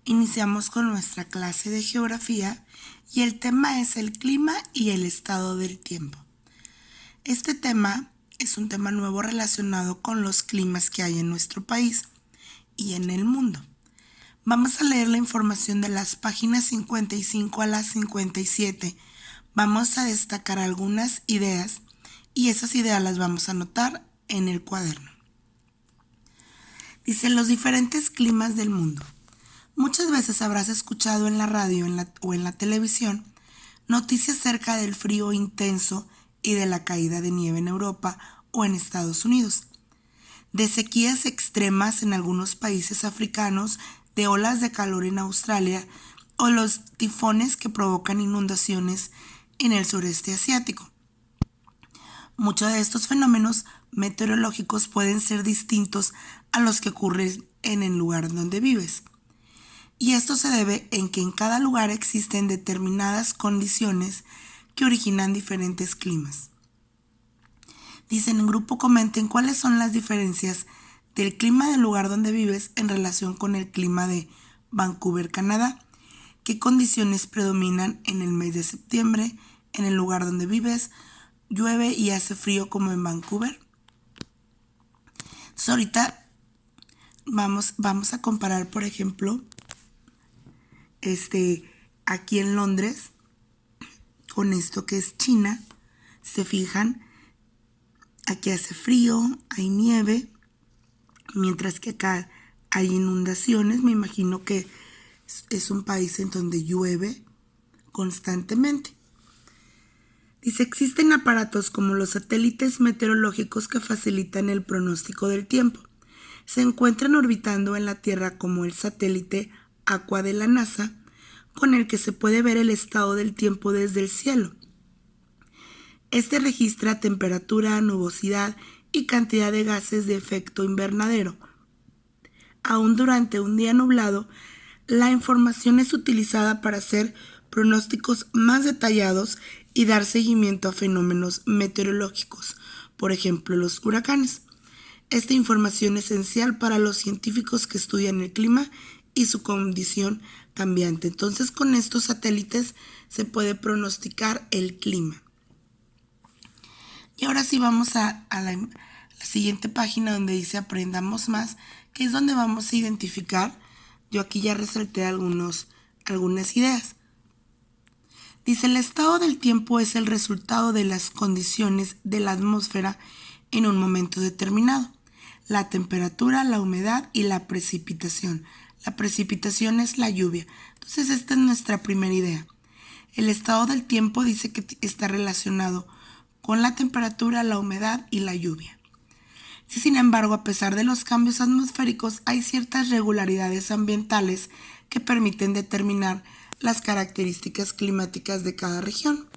Iniciamos con nuestra clase de geografía y el tema es el clima y el estado del tiempo. Este tema es un tema nuevo relacionado con los climas que hay en nuestro país y en el mundo. Vamos a leer la información de las páginas 55 a las 57. Vamos a destacar algunas ideas y esas ideas las vamos a anotar en el cuaderno. Dice los diferentes climas del mundo. Muchas veces habrás escuchado en la radio o en la televisión noticias acerca del frío intenso y de la caída de nieve en Europa o en Estados Unidos, de sequías extremas en algunos países africanos, de olas de calor en Australia o los tifones que provocan inundaciones en el sureste asiático. Muchos de estos fenómenos meteorológicos pueden ser distintos a los que ocurren en el lugar donde vives. Y esto se debe en que en cada lugar existen determinadas condiciones que originan diferentes climas. Dicen en grupo comenten cuáles son las diferencias del clima del lugar donde vives en relación con el clima de Vancouver, Canadá. ¿Qué condiciones predominan en el mes de septiembre en el lugar donde vives? ¿Llueve y hace frío como en Vancouver? Entonces ahorita vamos a comparar, por ejemplo, aquí en Londres con esto que es China. Se fijan, aquí hace frío, hay nieve, mientras que acá hay inundaciones. Me imagino que es un país en donde llueve constantemente. Dice, existen aparatos como los satélites meteorológicos que facilitan el pronóstico del tiempo. Se encuentran orbitando en la Tierra como el satélite Aqua de la NASA, con el que se puede ver el estado del tiempo desde el cielo. Este registra temperatura, nubosidad y cantidad de gases de efecto invernadero. Aún durante un día nublado, la información es utilizada para hacer pronósticos más detallados y dar seguimiento a fenómenos meteorológicos, por ejemplo, los huracanes. Esta información es esencial para los científicos que estudian el clima y su condición cambiante. Entonces, con estos satélites se puede pronosticar el clima. Y ahora sí vamos a la siguiente página donde dice aprendamos más, que es donde vamos a identificar. Yo aquí ya resalté algunas ideas. Dice, el estado del tiempo es el resultado de las condiciones de la atmósfera en un momento determinado. La temperatura, la humedad y la precipitación. La precipitación es la lluvia. Entonces esta es nuestra primera idea. El estado del tiempo dice que está relacionado con la temperatura, la humedad y la lluvia. Sin embargo, a pesar de los cambios atmosféricos, hay ciertas regularidades ambientales que permiten determinar las características climáticas de cada región.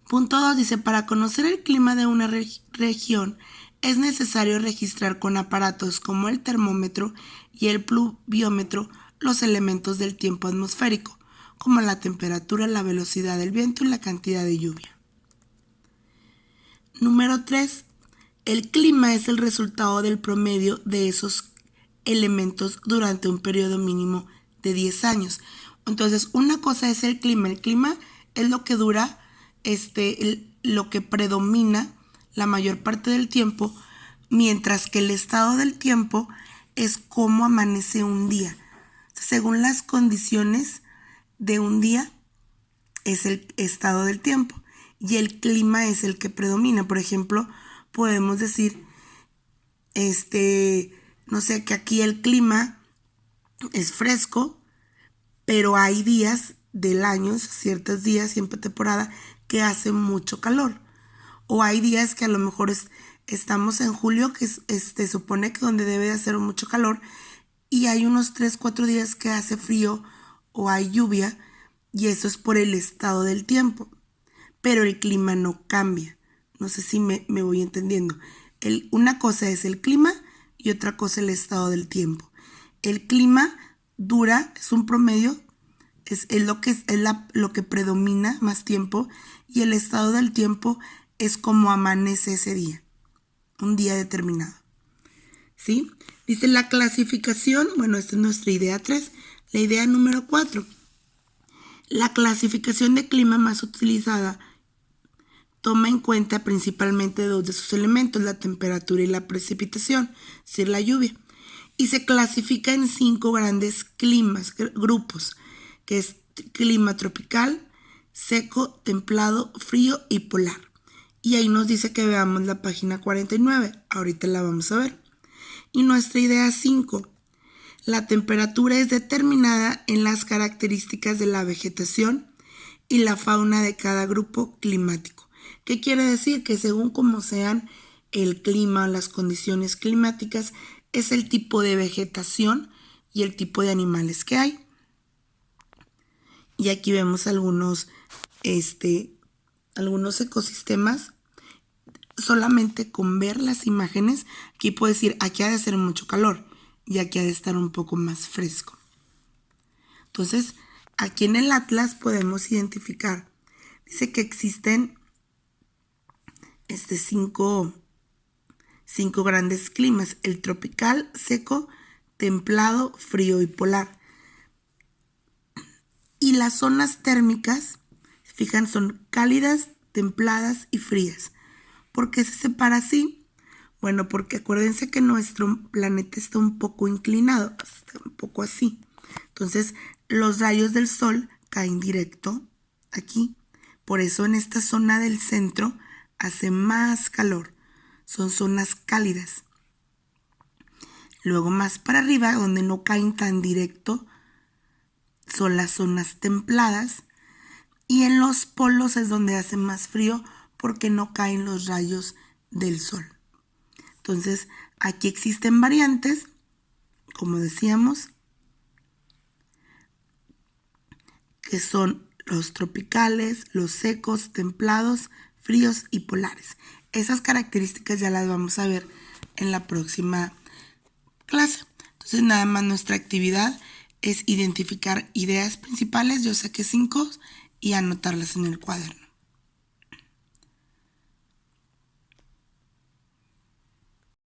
Punto 2 dice, para conocer el clima de una región es necesario registrar con aparatos como el termómetro y el pluviómetro los elementos del tiempo atmosférico, como la temperatura, la velocidad del viento y la cantidad de lluvia. Número 3. El clima es el resultado del promedio de esos elementos durante un periodo mínimo de 10 años. Entonces, una cosa es el clima. El clima es lo que dura, lo que predomina la mayor parte del tiempo, mientras que el estado del tiempo es cómo amanece un día. Según las condiciones de un día, es el estado del tiempo y el clima es el que predomina. Por ejemplo, podemos decir, no sé, que aquí el clima es fresco, pero hay días del año, ciertos días, siempre temporada, que hace mucho calor. O hay días que a lo mejor estamos en julio, que se supone que donde debe de hacer mucho calor, y hay unos 3-4 días que hace frío o hay lluvia, y eso es por el estado del tiempo. Pero el clima no cambia. No sé si me voy entendiendo. Una cosa es el clima y otra cosa el estado del tiempo. El clima dura, es un promedio, es lo que predomina más tiempo, y el estado del tiempo es como amanece ese día, un día determinado. ¿sí? Dice la clasificación, bueno, esta es nuestra idea 3. La idea número 4. La clasificación de clima más utilizada toma en cuenta principalmente dos de sus elementos, la temperatura y la precipitación, es decir, la lluvia. Y se clasifica en 5 grandes grupos, que es clima tropical, seco, templado, frío y polar. Y ahí nos dice que veamos la página 49. Ahorita la vamos a ver. Y nuestra idea 5. La temperatura es determinada en las características de la vegetación y la fauna de cada grupo climático. ¿Qué quiere decir? Que según como sean el clima, las condiciones climáticas, es el tipo de vegetación y el tipo de animales que hay. Y aquí vemos algunos ecosistemas. Solamente con ver las imágenes, aquí puedo decir, aquí ha de ser mucho calor y aquí ha de estar un poco más fresco. Entonces, aquí en el atlas podemos identificar, dice que existen cinco grandes climas: el tropical, seco, templado, frío y polar. Y las zonas térmicas, fijan, son cálidas, templadas y frías. ¿Por qué se separa así? Bueno, porque acuérdense que nuestro planeta está un poco inclinado, está un poco así. Entonces, los rayos del sol caen directo aquí. Por eso en esta zona del centro hace más calor. Son zonas cálidas. Luego más para arriba, donde no caen tan directo, son las zonas templadas. Y en los polos es donde hace más frío porque no caen los rayos del sol. Entonces, aquí existen variantes, como decíamos, que son los tropicales, los secos, templados, fríos y polares. Esas características ya las vamos a ver en la próxima clase. Entonces, nada más nuestra actividad es identificar ideas principales, yo saqué 5, y anotarlas en el cuaderno.